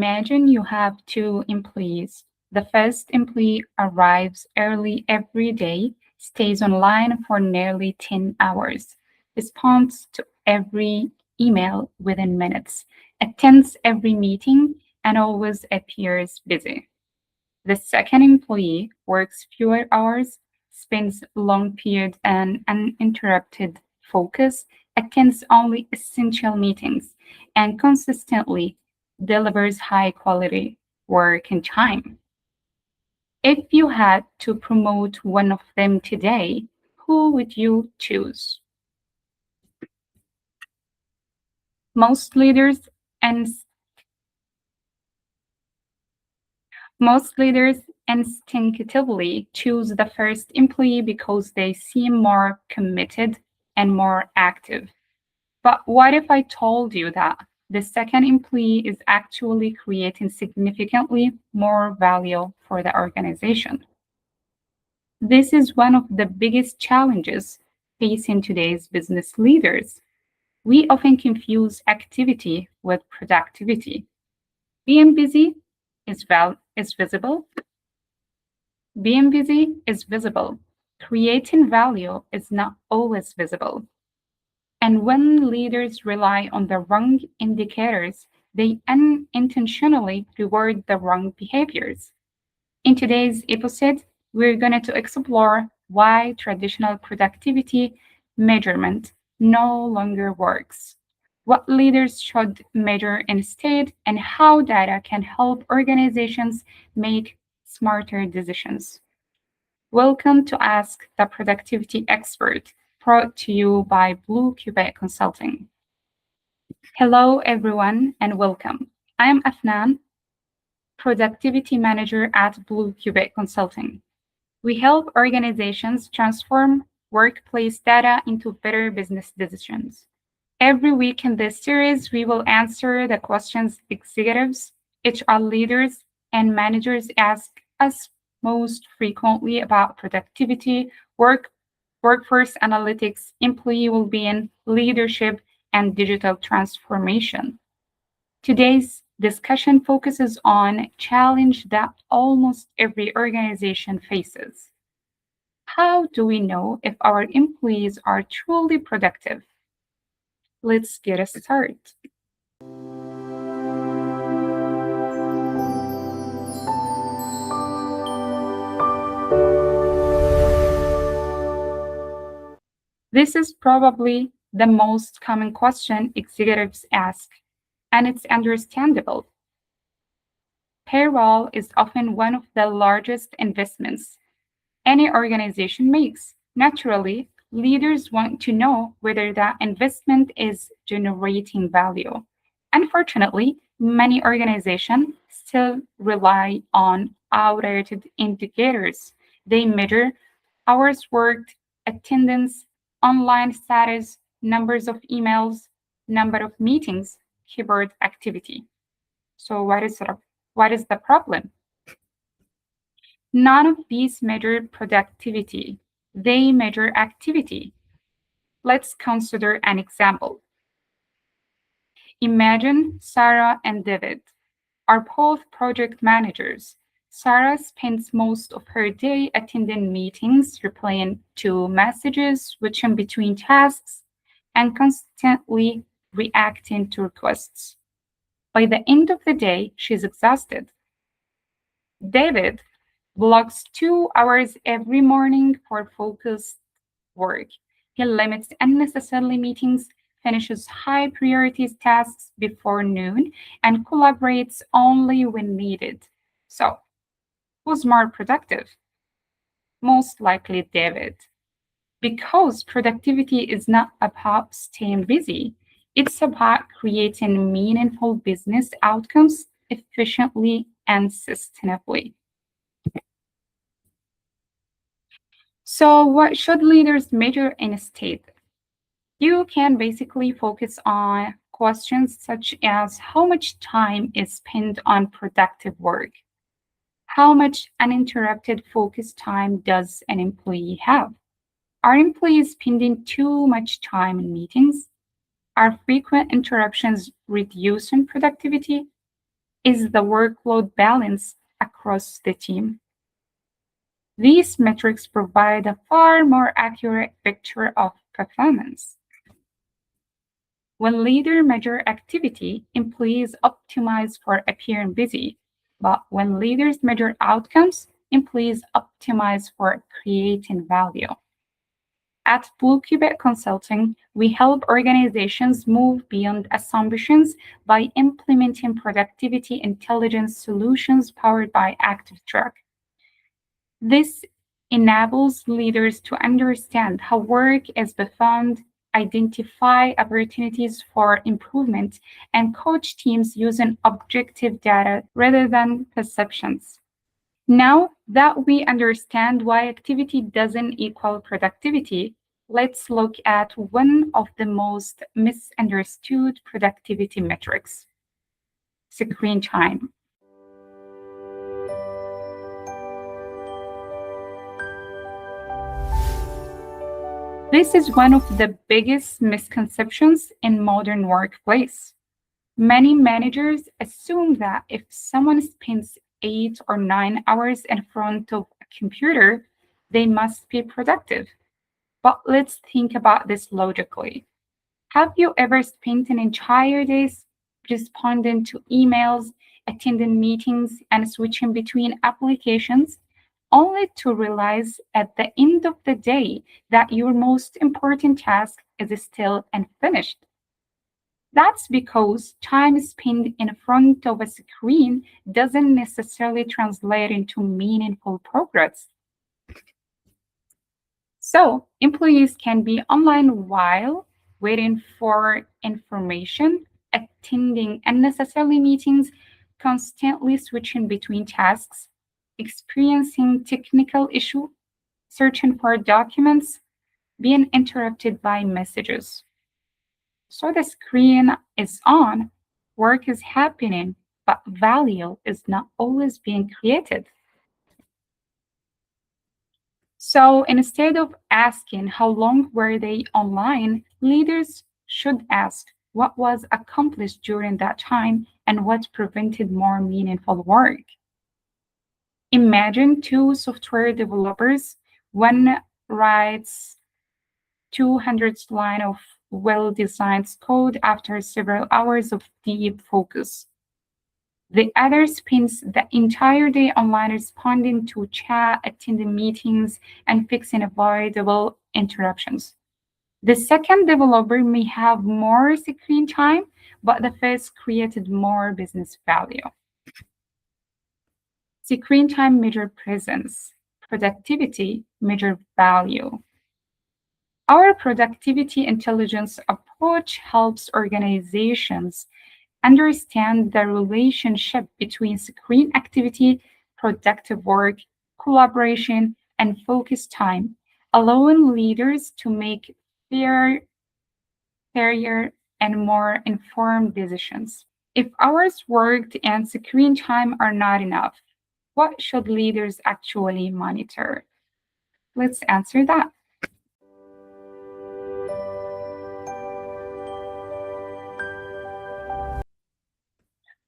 Imagine you have two employees. The first employee arrives early every day, stays online for nearly 10 hours, responds to every email within minutes, attends every meeting, and always appears busy. The second employee works fewer hours, spends long periods and uninterrupted focus, attends only essential meetings, and consistently delivers high quality work in time. If you had to promote one of them today, who would you choose? Most leaders and Most leaders instinctively choose the first employee because they seem more committed and more active. But what if I told you that the second employee is actually creating significantly more value for the organization? This is one of the biggest challenges facing today's business leaders. We often confuse activity with productivity. Being busy is visible. Being busy is visible. Creating value is not always visible. And when leaders rely on the wrong indicators, they unintentionally reward the wrong behaviors. In today's episode, we're going to explore why traditional productivity measurement no longer works, what leaders should measure instead, and how data can help organizations make smarter decisions. Welcome to Ask the Productivity Expert, brought to you by Blue Qubit Consulting. Hello, everyone, and welcome. I am Afnan, Productivity Manager at Blue Qubit Consulting. We help organizations transform workplace data into better business decisions. Every week in this series, we will answer the questions executives, HR leaders, and managers ask us most frequently about productivity, workforce analytics, employee well-being, leadership, and digital transformation. Today's discussion focuses on a challenge that almost every organization faces. How do we know if our employees are truly productive? Let's get a start. This is probably the most common question executives ask, and it's understandable. Payroll is often one of the largest investments any organization makes. Naturally, leaders want to know whether that investment is generating value. Unfortunately, many organizations still rely on outdated indicators. They measure hours worked, attendance, online status, numbers of emails, number of meetings, keyboard activity. So what is the problem? None of these measure productivity. They measure activity. Let's consider an example. Imagine Sarah and David are both project managers. Sarah spends most of her day attending meetings, replying to messages, switching between tasks, and constantly reacting to requests. By the end of the day, she's exhausted. David blocks 2 hours every morning for focused work. He limits unnecessary meetings, finishes high priority tasks before noon, and collaborates only when needed. So, who's more productive? Most likely David. Because productivity is not about staying busy, it's about creating meaningful business outcomes efficiently and sustainably. So, what should leaders measure instead? You can basically focus on questions such as how much time is spent on productive work? How much uninterrupted focus time does an employee have? Are employees spending too much time in meetings? Are frequent interruptions reducing productivity? is the workload balance across the team. These metrics provide a far more accurate picture of performance. When leaders measure activity, employees optimize for appearing busy. But when leaders measure outcomes, employees optimize for creating value. At Blue Qubit Consulting, we help organizations move beyond assumptions by implementing productivity intelligence solutions powered by ActivTrak. This enables leaders to understand how work is performed, identify opportunities for improvement, and coach teams using objective data rather than perceptions. Now that we understand why activity doesn't equal productivity, let's look at one of the most misunderstood productivity metrics: screen time. This is one of the biggest misconceptions in modern workplace. Many managers assume that if someone spends 8 or 9 hours in front of a computer, they must be productive. But let's think about this logically. Have you ever spent an entire day responding to emails, attending meetings, and switching between applications, only to realize at the end of the day that your most important task is still unfinished? That's because time spent in front of a screen doesn't necessarily translate into meaningful progress. So, employees can be online while waiting for information, attending unnecessary meetings, constantly switching between tasks, experiencing technical issues, searching for documents, being interrupted by messages. So the screen is on, work is happening, but value is not always being created. So instead of asking how long were they online, leaders should ask what was accomplished during that time and what prevented more meaningful work. Imagine two software developers. One writes 200 lines of well-designed code after several hours of deep focus. The other spends the entire day online responding to chat, attending meetings, and fixing avoidable interruptions. The second developer may have more screen time, but the first created more business value. Screen time measures presence, productivity measures value. Our productivity intelligence approach helps organizations understand the relationship between screen activity, productive work, collaboration, and focus time, allowing leaders to make fairer, and more informed decisions. If hours worked and screen time are not enough, what should leaders actually monitor? Let's answer that.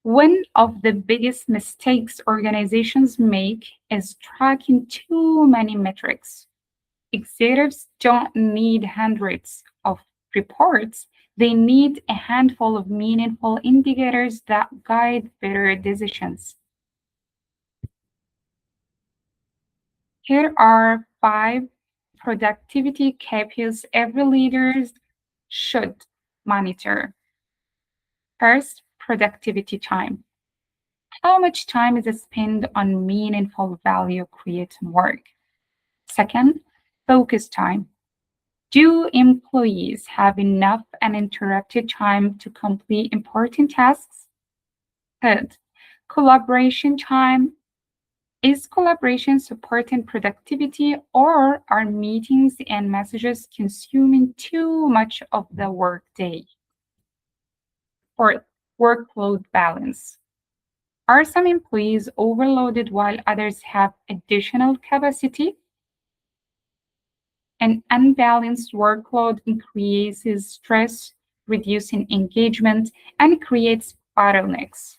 One of the biggest mistakes organizations make is tracking too many metrics. Executives don't need hundreds of reports. They need a handful of meaningful indicators that guide better decisions. Here are 5 productivity KPIs every leader should monitor. First, productivity time. How much time is spent on meaningful value creating work? Second, focus time. Do employees have enough uninterrupted time to complete important tasks? Third, collaboration time. Is collaboration supporting productivity, or are meetings and messages consuming too much of the workday? Fourth, workload balance. Are some employees overloaded while others have additional capacity? An unbalanced workload increases stress, reducing engagement, and creates bottlenecks.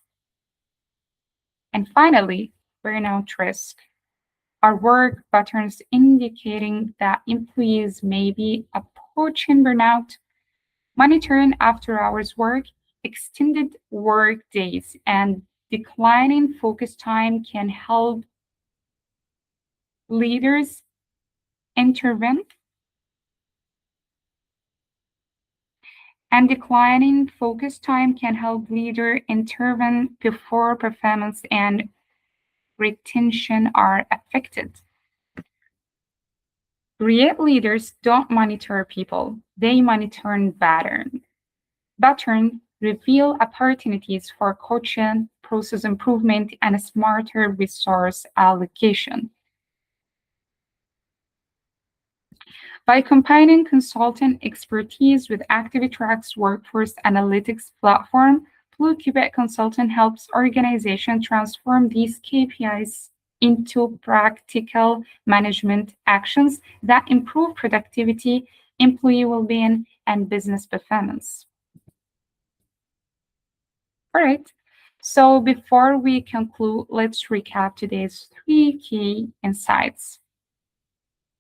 And finally, burnout risk are work patterns indicating that employees may be approaching burnout. Monitoring after hours work, extended work days, and declining focus time can help leaders intervene. And declining focus time can help leader intervene before performance and retention are affected. Great leaders don't monitor people, they monitor pattern reveal opportunities for coaching, process improvement, and smarter resource allocation. By combining consultant expertise with ActivTrak's workforce analytics platform, Blue Qubit Consulting helps organizations transform these KPIs into practical management actions that improve productivity, employee well-being, and business performance. All right. So before we conclude, let's recap today's three key insights.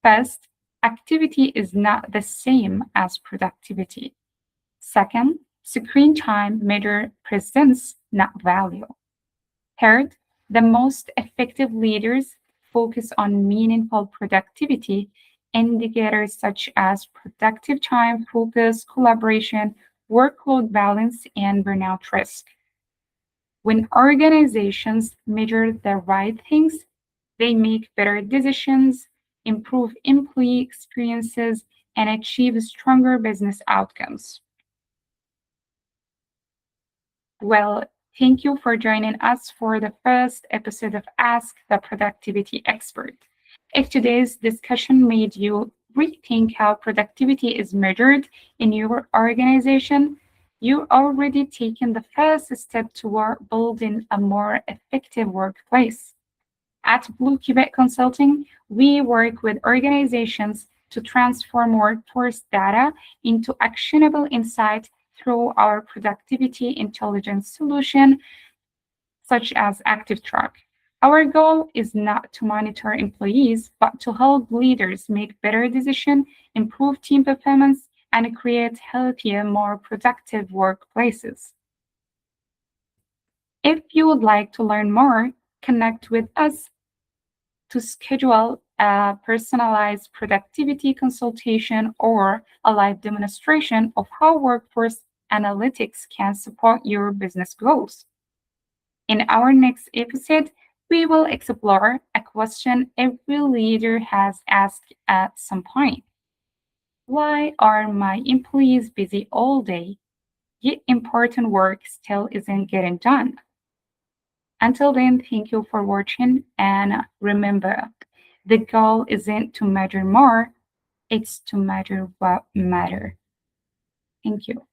First, activity is not the same as productivity. Second, screen time measure presence, not value. Third, the most effective leaders focus on meaningful productivity indicators such as productive time, focus, collaboration, workload balance, and burnout risk. When organizations measure the right things, they make better decisions, improve employee experiences, and achieve stronger business outcomes. Well, thank you for joining us for the first episode of Ask the Productivity Expert. If today's discussion made you rethink how productivity is measured in your organization, you've already taken the first step toward building a more effective workplace. At Blue Qubit Consulting, we work with organizations to transform workforce data into actionable insight through our productivity intelligence solution, such as ActivTrak. Our goal is not to monitor employees, but to help leaders make better decisions, improve team performance, and create healthier, more productive workplaces. If you would like to learn more, connect with us to schedule a personalized productivity consultation or a live demonstration of how workforce analytics can support your business goals. In our next episode, we will explore a question every leader has asked at some point. Why are my employees busy all day, yet important work still isn't getting done? Until then, thank you for watching, and remember, the goal isn't to measure more, it's to measure what matters. Thank you.